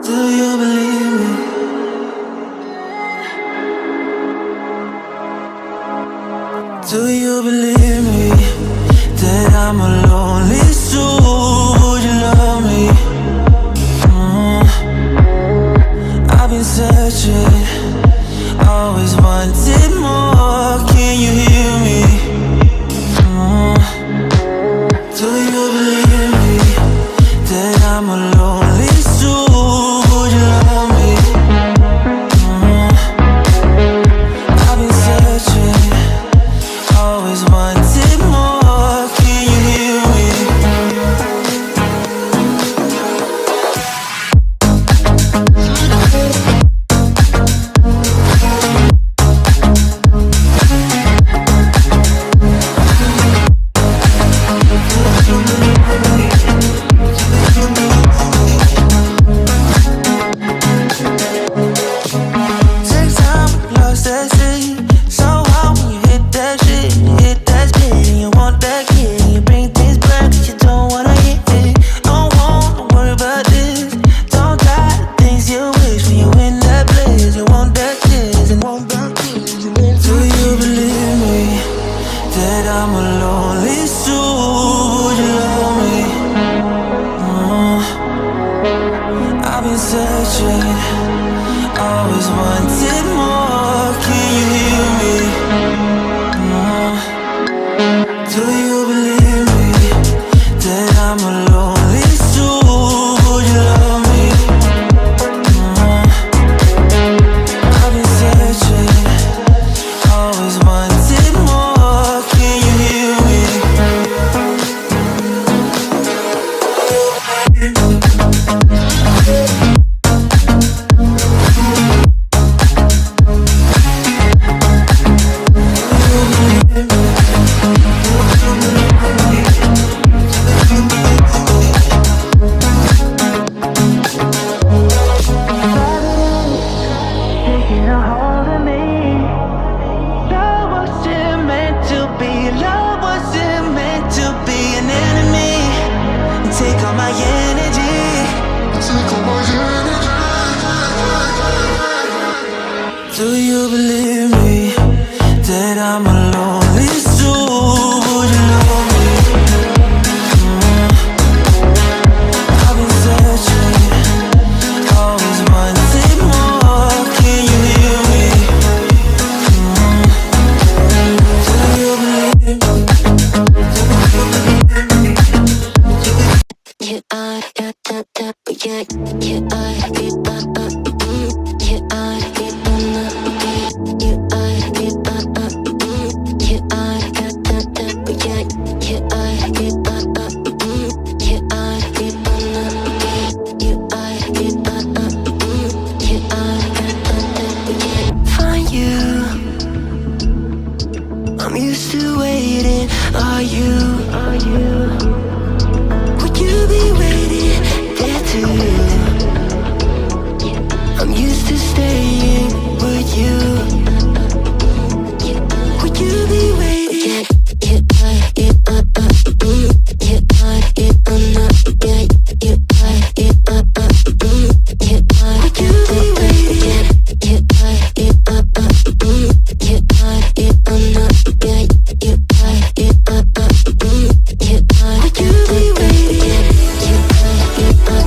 Do you believe me? Do you believe me that I'm a lonely soul? Would you love me? I've been searching, always wanted more. Can you hear me? Do you believe me that I'm a lonely soul? Would you love me? I've been searching, always wanted more. Can you hear me? Take time, lost that shit. So hard when you hit that shit. You hit that spit and you want that kid. You bring things back that you don't wanna hit it. Don't worry about this. Don't die the things you wish when you in that place. You want that kiss and want that kiss. Do you believe me that I'm a lonely soul? Would you love me? I've been searching, always wanted more. Can you hear me? Do you believe me that I'm a lonely soul? Would you love me? I've been searching, always wanted more. Can you hear me? Taking a hold of me. Love wasn't meant to be. Love wasn't meant to be an enemy. Take all my energy. Take all my energy. Do you believe me that I'm a lonely soul? Would you love me? I've been searching, always wanted more. Can you hear me? Do you believe me? You are, yeah, yeah, you are, you are, you are, you are, you are, you are, yeah, you are, you are, you are, you are, you are, find you. I'm used to waiting. Are you? Would you be waiting there too? I'm used to staying. Would you? Would you be waiting? You are, you are, you are, you are not. Yeah, you are, you are, you are. Would you be waiting? You are, you are, you are, you are not. Yeah, you are, you are, you are. Would you be waiting? You are, you are,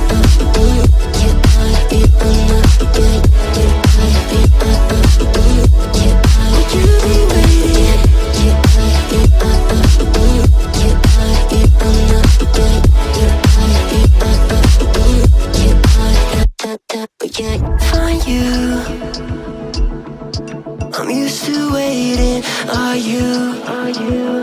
you are, you are not. Yeah, you are, you are, you are. Would you be waiting? You are, you are, you are, you are not. Yeah, you are, you are, you are. Yeah, find you. I'm used to waiting. Are you?